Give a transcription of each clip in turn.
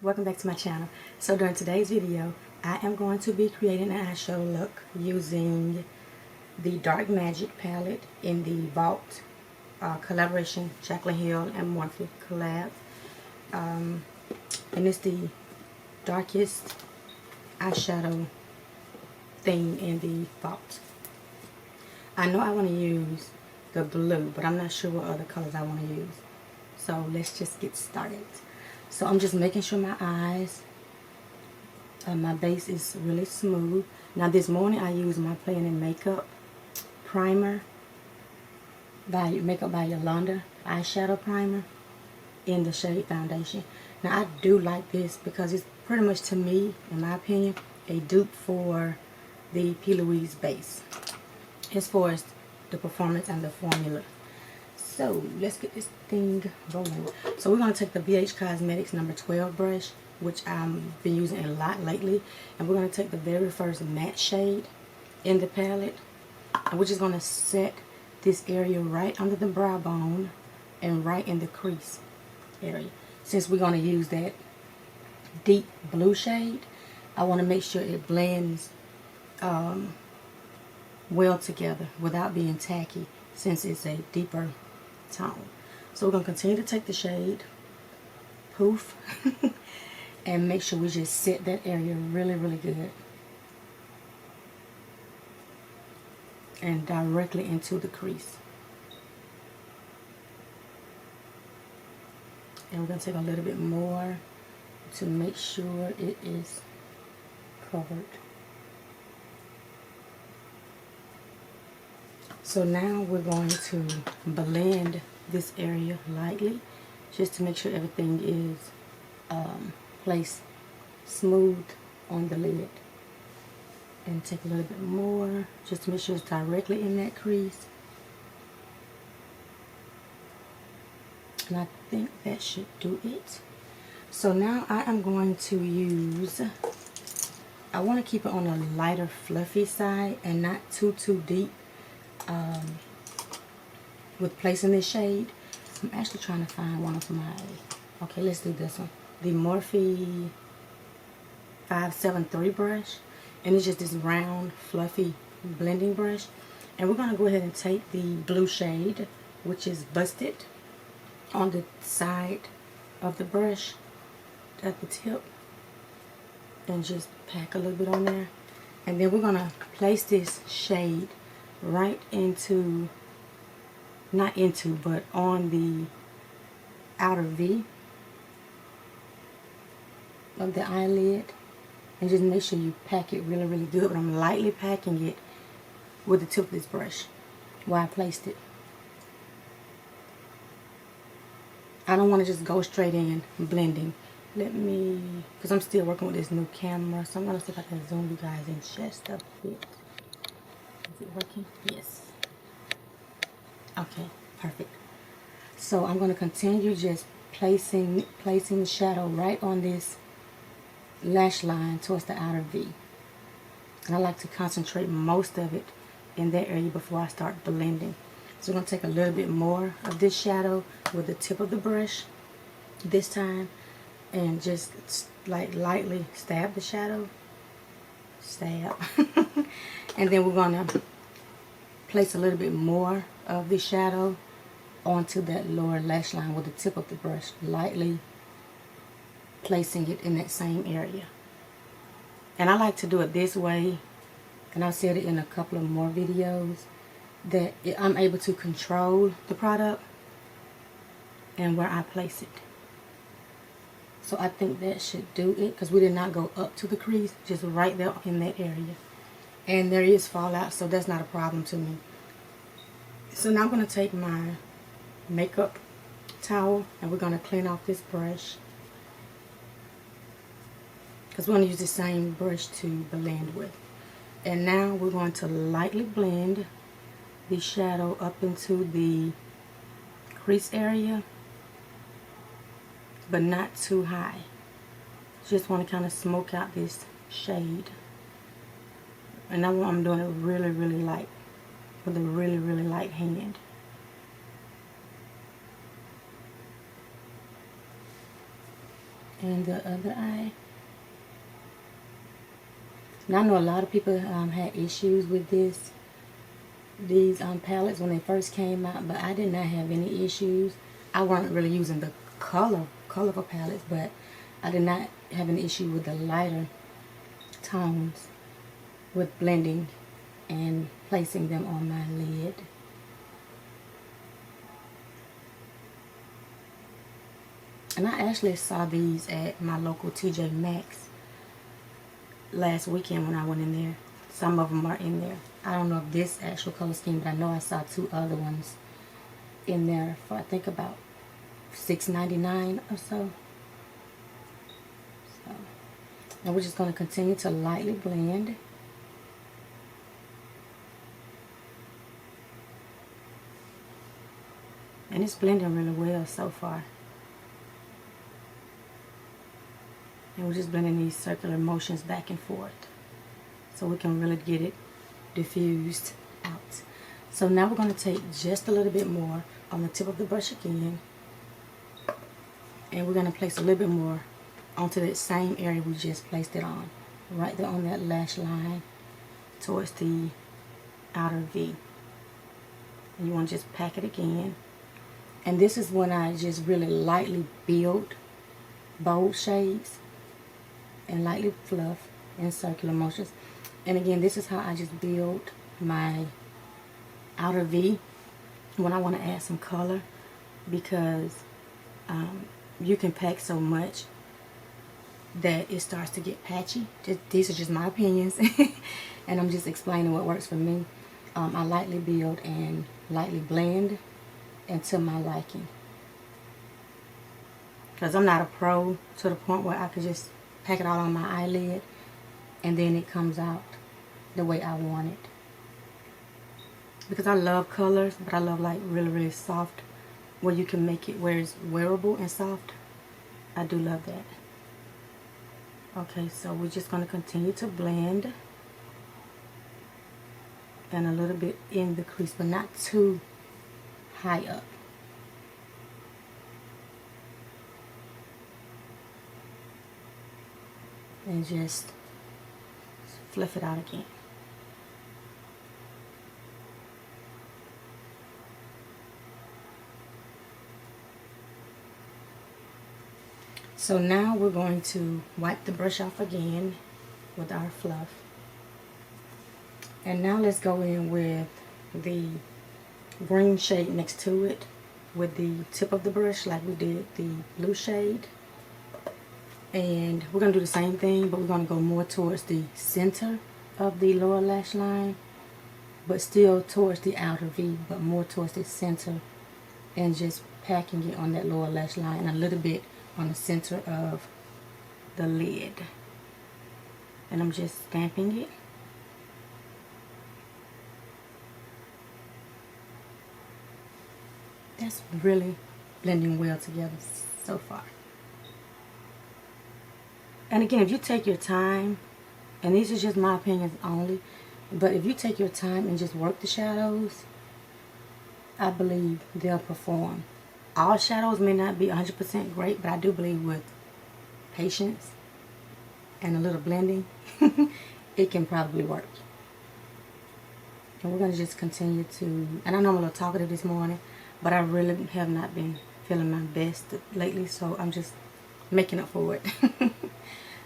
Welcome back to my channel. So during today's video, I am going to be creating an eyeshadow look using the Dark Magic palette in the Vault collaboration, Jaclyn Hill and Morphe collab. And it's the darkest eyeshadow theme in the Vault. I know I want to use the blue, but I'm not sure what other colors I want to use. So let's just get started. So I'm just making sure my eyes, my base is really smooth. Now this morning I used my Playing in Makeup primer by Makeup by Yolanda eyeshadow primer in the shade Foundation. Now I do like this because it's pretty much, to me, in my opinion, a dupe for the P. Louise base as far as the performance and the formula. So let's get this thing rolling. So we're going to take the BH Cosmetics number 12 brush, which I've been using a lot lately, and we're going to take the very first matte shade in the palette, and we're just going to set this area right under the brow bone and right in the crease area. Since we're going to use that deep blue shade, I want to make sure it blends well together without being tacky, since it's a deeper tone. So we're going to continue to take the shade Poof and make sure we just set that area really good and directly into the crease. And we're going to take a little bit more to make sure it is covered. So now we're going to blend this area lightly, just to make sure everything is placed smooth on the lid. And take a little bit more, just to make sure it's directly in that crease. And I think that should do it. So now I am going to use, I want to keep it on a lighter fluffy side and not too deep. With placing this shade, I'm actually trying to find one of my, okay, let's do this one, the Morphe 573 brush, and it's just this round fluffy blending brush. And we're going to go ahead and take the blue shade, which is Busted, on the side of the brush at the tip, and just pack a little bit on there. And then we're going to place this shade right into, not into, but on the outer V of the eyelid, and just make sure you pack it really good. But I'm lightly packing it with the tip of this brush where I placed it. I don't want to just go straight in blending. Let me, because I'm still working with this new camera, so I'm going to see if I can zoom you guys in just a bit. Is it working? Yes. Okay, perfect. So I'm going to continue just placing the shadow right on this lash line towards the outer V. And I like to concentrate most of it in that area before I start blending. So I'm going to take a little bit more of this shadow with the tip of the brush this time, and just like lightly stab the shadow. Stab. And then we're going to place a little bit more of the shadow onto that lower lash line with the tip of the brush, lightly placing it in that same area. And I like to do it this way, and I've said it in a couple of more videos, that I'm able to control the product and where I place it. So I think that should do it, because we did not go up to the crease, just right there in that area. And there is fallout, so that's not a problem to me. So now I'm going to take my makeup towel, and we're going to clean off this brush, because we're going to use the same brush to blend with. And now we're going to lightly blend the shadow up into the crease area, but not too high. Just want to kind of smoke out this shade. And now I'm doing it really light, with a really light hand. And the other eye. Now I know a lot of people had issues with these palettes when they first came out, but I did not have any issues. I wasn't really using the colorful palettes, but I did not have an issue with the lighter tones with blending and placing them on my lid. And I actually saw these at my local TJ Maxx last weekend when I went in there. Some of them are in there. I don't know if this actual color scheme, but I know I saw 2 other ones in there for I think about $6.99 or so. Now we're just going to continue to lightly blend. And it's blending really well so far. And we're just blending these circular motions back and forth so we can really get it diffused out. So now we're going to take just a little bit more on the tip of the brush again, and we're going to place a little bit more onto that same area we just placed it on, right there on that lash line towards the outer V. And you want to just pack it again. And this is when I just really lightly build bold shades and lightly fluff in circular motions. And again, this is how I just build my outer V when I want to add some color, because you can pack so much that it starts to get patchy. These are just my opinions and I'm just explaining what works for me. I lightly build and lightly blend into my liking, because I'm not a pro to the point where I could just pack it all on my eyelid and then it comes out the way I want it. Because I love colors, but I love like really soft, where you can make it where it's wearable and soft. I do love that. Okay, so we're just going to continue to blend, and a little bit in the crease, but not too high up. And just fluff it out again. So now we're going to wipe the brush off again with our fluff. And now let's go in with the green shade next to it with the tip of the brush like we did the blue shade. And we're going to do the same thing, but we're going to go more towards the center of the lower lash line, but still towards the outer V, but more towards the center, and just packing it on that lower lash line and a little bit on the center of the lid. And I'm just stamping it. That's really blending well together so far. And again, if you take your time, and these are just my opinions only, but if you take your time and just work the shadows, I believe they'll perform. All shadows may not be 100% great, but I do believe with patience and a little blending, it can probably work. And we're going to just continue to, and I know I'm a little talkative this morning, but I really have not been feeling my best lately, so I'm just making up for it.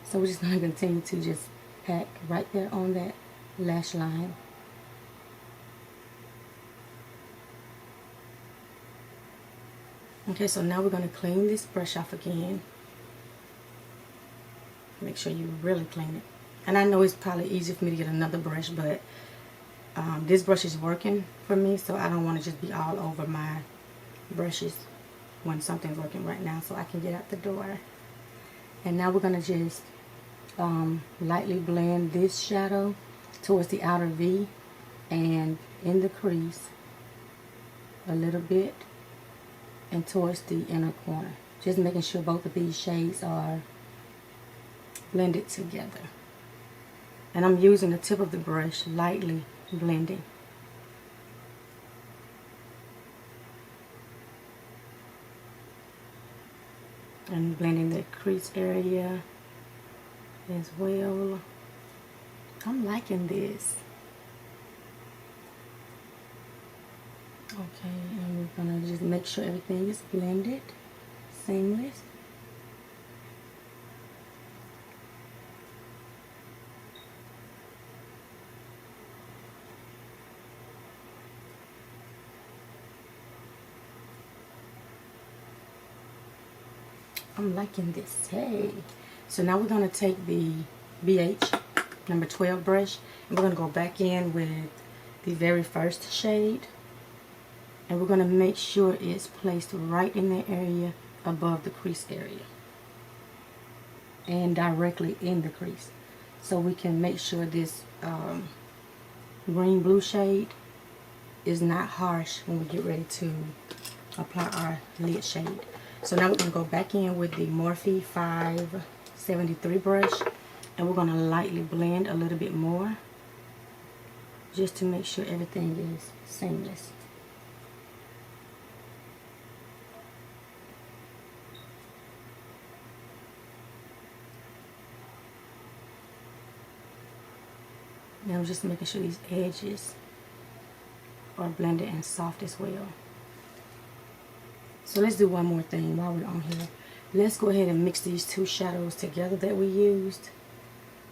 So we're just going to continue to just pack right there on that lash line. Okay, so now we're going to clean this brush off again. Make sure you really clean it. And I know it's probably easier for me to get another brush, but this brush is working for me, so I don't want to just be all over my brushes when something's working right now, so I can get out the door. And now we're going to just lightly blend this shadow towards the outer V and in the crease a little bit and towards the inner corner. Just making sure both of these shades are blended together. And I'm using the tip of the brush, lightly blending. And blending the crease area as well. I'm liking this. Okay, and we're gonna just make sure everything is blended, seamless. I'm liking this. Hey, so now we're gonna take the BH number 12 brush, and we're gonna go back in with the very first shade, and we're gonna make sure it's placed right in the area above the crease area and directly in the crease, so we can make sure this green blue shade is not harsh when we get ready to apply our lid shade. So now we're going to go back in with the Morphe 573 brush, and we're going to lightly blend a little bit more just to make sure everything is seamless. Now I'm just making sure these edges are blended and soft as well. So let's do one more thing while we're on here. Let's go ahead and mix these two shadows together that we used.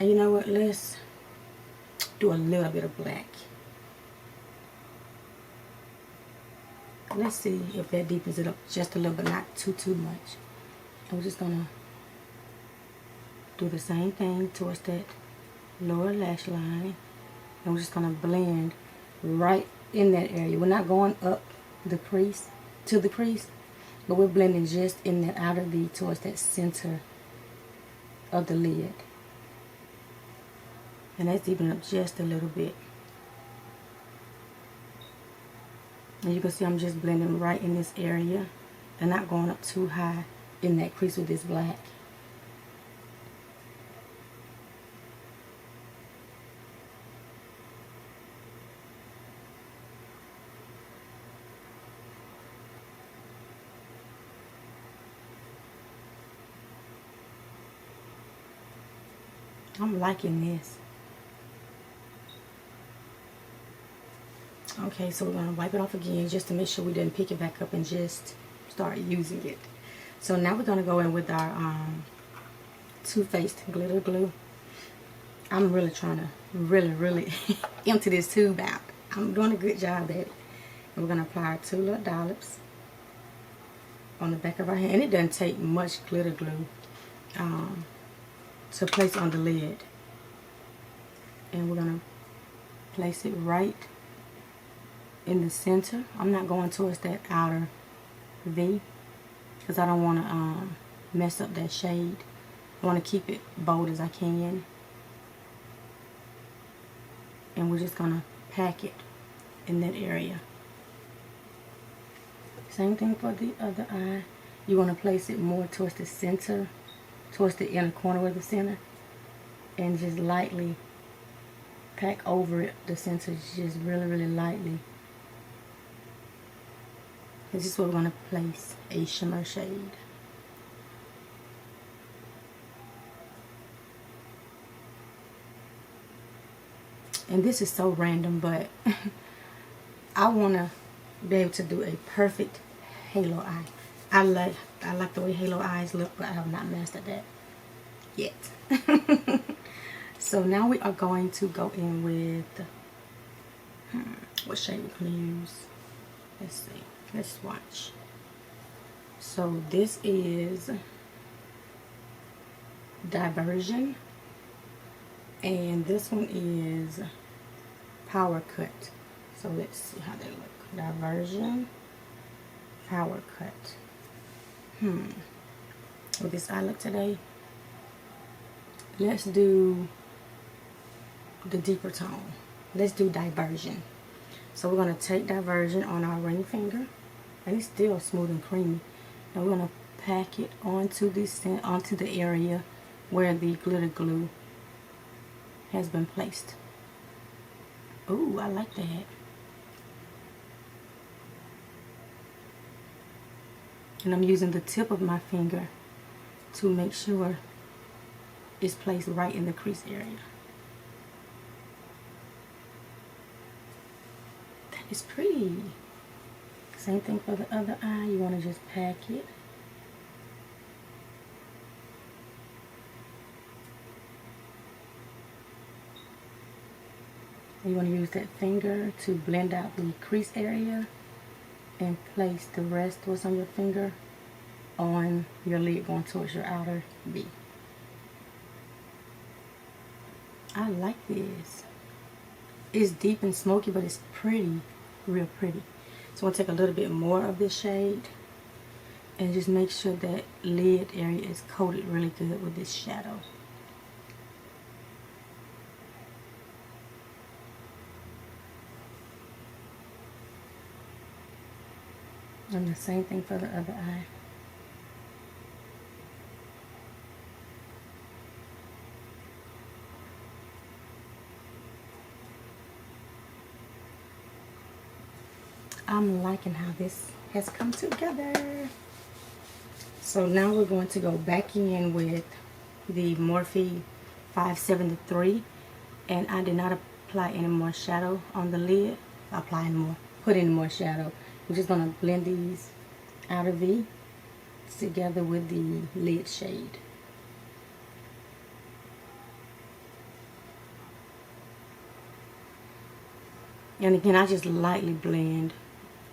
And you know what? Let's do a little bit of black. Let's see if that deepens it up just a little bit, not too much. And we're just gonna do the same thing towards that lower lash line. And we're just gonna blend right in that area. We're not going up the crease to the crease, but we're blending just in that outer V towards that center of the lid. And that's deepening up just a little bit. And you can see I'm just blending right in this area and not going up too high in that crease with this black. I'm liking this. Okay, so we're going to wipe it off again just to make sure we didn't pick it back up and just start using it. So now we're going to go in with our Too Faced glitter glue. I'm really trying to really empty this tube out. I'm doing a good job at it. And we're going to apply our 2 little dollops on the back of our hand. And it doesn't take much glitter glue to place on the lid. And we're going to place it right in the center. I'm not going towards that outer V because I don't want to mess up that shade. I want to keep it bold as I can. And we're just going to pack it in that area. Same thing for the other eye. You want to place it more towards the center, towards the inner corner of the center, and just lightly pack over it, the center, just really lightly. This is where we're going to place a shimmer shade. And this is so random, but I want to be able to do a perfect halo eye. I like the way halo eyes look, but I have not mastered that yet. So now we are going to go in with what shade we're going to use. Let's see. Let's swatch. So this is Diversion, and this one is Power Cut. So let's see how they look. Diversion, Power Cut. With this eye look today, let's do the deeper tone. Let's do Diversion. So we're going to take Diversion on our ring finger, and it's still smooth and creamy. And we're going to pack it onto the area where the glitter glue has been placed. Ooh, I like that. And I'm using the tip of my finger to make sure it's placed right in the crease area. That is pretty. Same thing for the other eye. You want to just pack it. You want to use that finger to blend out the crease area and place the rest what's on your finger on your lid going towards your outer V. I like this. It's deep and smoky, but it's pretty, real pretty. So I'm going to take a little bit more of this shade and just make sure that lid area is coated really good with this shadow. And the same thing for the other eye. I'm liking how this has come together. So now we're going to go back in with the Morphe 573, and I did not apply any more shadow on the lid. Put in more shadow. We're just going to blend these outer V together with the lid shade. And again, I just lightly blend,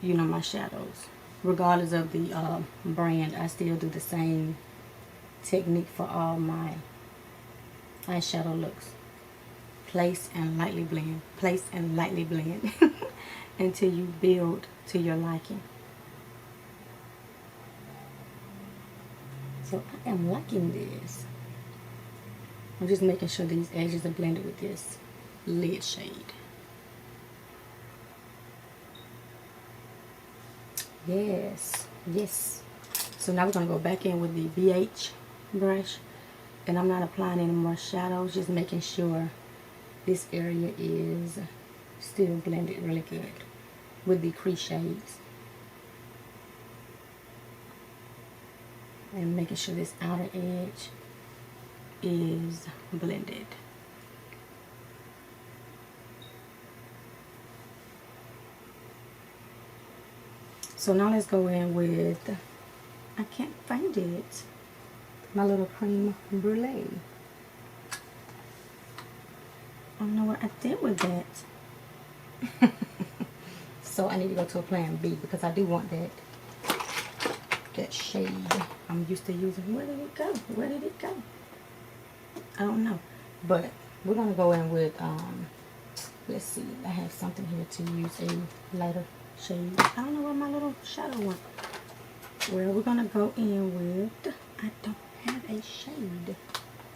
you know, my shadows. Regardless of the brand, I still do the same technique for all my eyeshadow looks. Place and lightly blend. Place and lightly blend. Until you build to your liking. So I am liking this. I'm just making sure these edges are blended with this lid shade. Yes, yes. So now we're going to go back in with the BH brush, and I'm not applying any more shadows, just making sure this area is still blended really good with the crease shades, and making sure this outer edge is blended. So now let's go in with, I can't find it, my little creme brulee. I don't know what I did with that. So I need to go to a plan B because I do want that shade I'm used to using. Where did it go? Where did it go? I don't know. But we're going to go in with, let's see, I have something here to use a lighter shade. I don't know where my little shadow went. Well, we're going to go in with, I don't have a shade.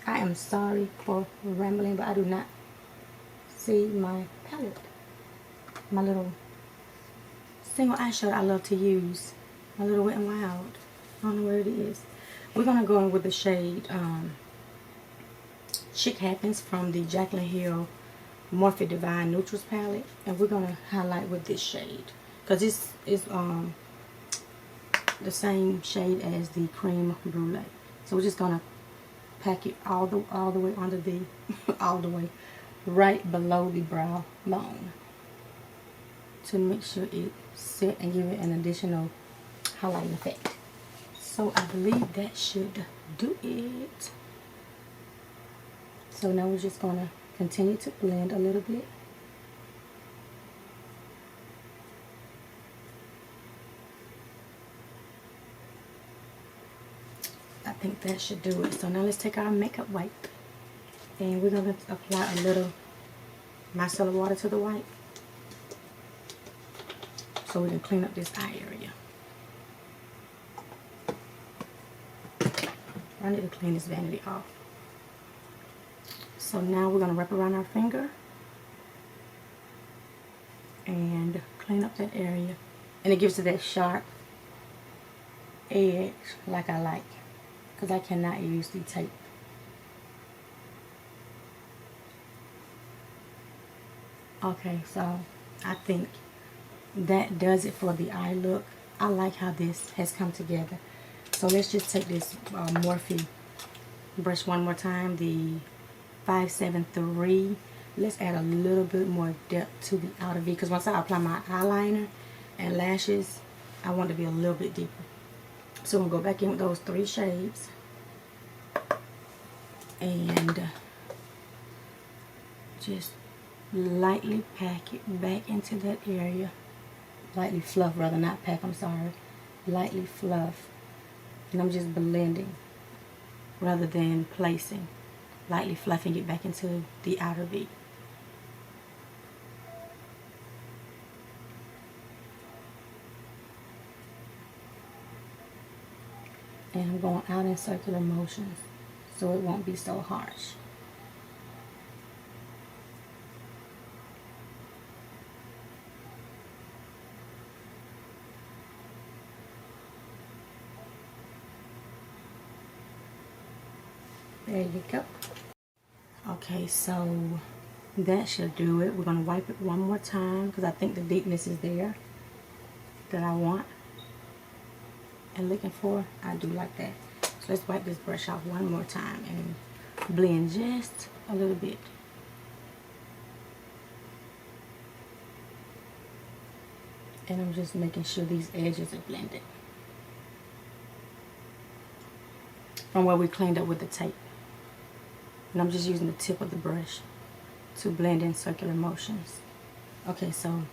I am sorry for rambling, but I do not see my palette. My little single eyeshadow I love to use. My little Wet n Wild. I don't know where it is. We're going to go in with the shade Chic Happens from the Jaclyn Hill Morphe Divine Neutrals palette. And we're going to highlight with this shade. Because this is the same shade as the creme brulee. So we're just going to pack it all the way under the, all the way right below the brow bone, to make sure it set and give it an additional highlighting effect. So I believe that should do it. So now we're just going to continue to blend a little bit. I think that should do it. So now let's take our makeup wipe, and we're going to apply a little micellar water to the wipe so we can clean up this eye area. I need to clean this vanity off. So now we're going to wrap around our finger and clean up that area. And it gives it that sharp edge like I like, because I cannot use the tape. Okay, so I think that does it for the eye look. I like how this has come together. So let's just take this Morphe brush one more time, the 573. Let's add a little bit more depth to the outer V, because once I apply my eyeliner and lashes, I want it to be a little bit deeper. So I'm going to go back in with those 3 shades and just lightly pack it back into that area. Lightly fluff, rather, not pack, I'm sorry. Lightly fluff. And I'm just blending rather than placing. Lightly fluffing it back into the outer V. And I'm going out in circular motions so it won't be so harsh. There you go. Okay, so that should do it. We're going to wipe it one more time because I think the deepness is there that I want and looking for. I do like that. So let's wipe this brush off one more time and blend just a little bit. And I'm just making sure these edges are blended from where we cleaned up with the tape. And I'm just using the tip of the brush to blend in circular motions. Okay, so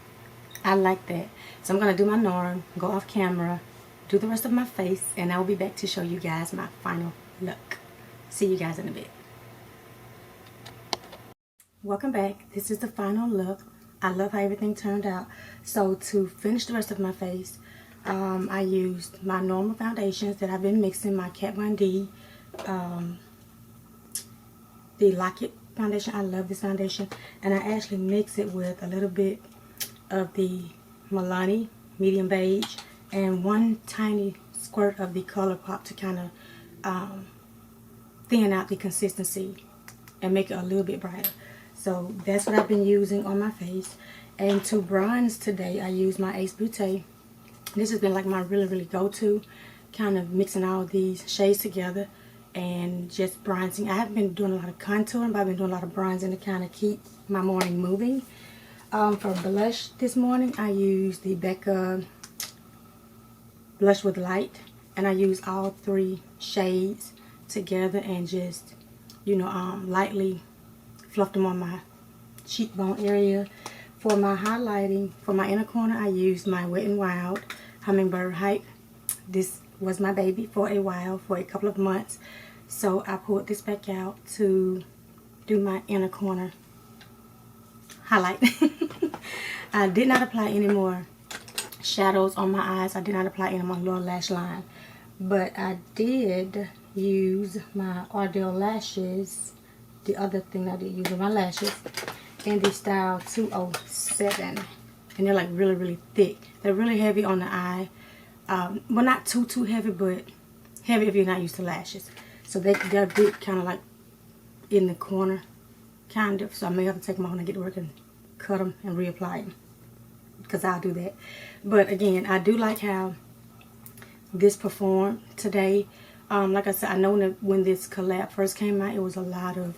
I like that. So I'm going to do my norm, go off camera, do the rest of my face, and I'll be back to show you guys my final look. See you guys in a bit. Welcome back. This is the final look. I love how everything turned out. So to finish the rest of my face, I used my normal foundations that I've been mixing, my Kat Von D, the Lock-It foundation. I love this foundation, and I actually mix it with a little bit of the Milani medium beige and one tiny squirt of the ColourPop to kind of thin out the consistency and make it a little bit brighter. So that's what I've been using on my face. And to bronze today, I used my Ace Beauté. This has been like my really go-to, kind of mixing all these shades together and just bronzing. I haven't been doing a lot of contouring, but I've been doing a lot of bronzing to kind of keep my morning moving. For blush this morning, I used the Becca Blush with Light, and I used all 3 shades together and just, you know, lightly fluffed them on my cheekbone area. For my highlighting, for my inner corner, I used my Wet n Wild Hummingbird Hype. This was my baby for a while, for a couple of months. So I pulled this back out to do my inner corner highlight. I did not apply any more shadows on my eyes. I did not apply any on my lower lash line. But I did use my Ardell lashes, the other thing I did use on my lashes, in the style 207. And they're like really thick. They're really heavy on the eye. Well, not too heavy, but heavy if you're not used to lashes. So they're big, kind of like in the corner, kind of. So I may have to take them out when I get to work and cut them and reapply them, because I'll do that. But again, I do like how this performed today. Like I said, I know that when this collab first came out, it was a lot of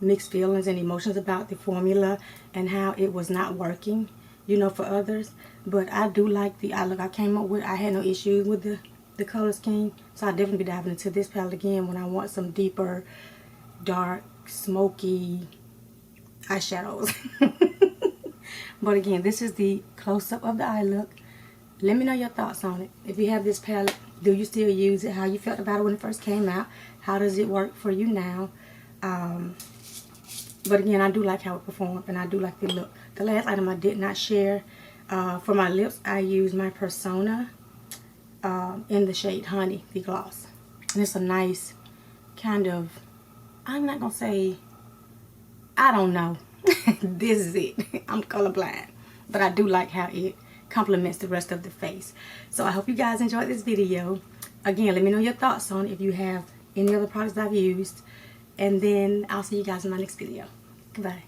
mixed feelings and emotions about the formula and how it was not working, you know, for others. But I do like the look I came up with. I had no issue with the color scheme, so I'll definitely be diving into this palette again when I want some deeper, dark, smoky eyeshadows. But again, this is the close-up of the eye look. Let me know your thoughts on it. If you have this palette, do you still use it? How you felt about it when it first came out? How does it work for you now? But again, I do like how it performed, and I do like the look. The last item I did not share, for my lips, I used my Persona in the shade Honey, the gloss. And it's a nice kind of, I'm not going to say, I don't know. This is it. I'm colorblind. But I do like how it complements the rest of the face. So I hope you guys enjoyed this video. Again, let me know your thoughts on it if you have any other products I've used. And then I'll see you guys in my next video. Goodbye.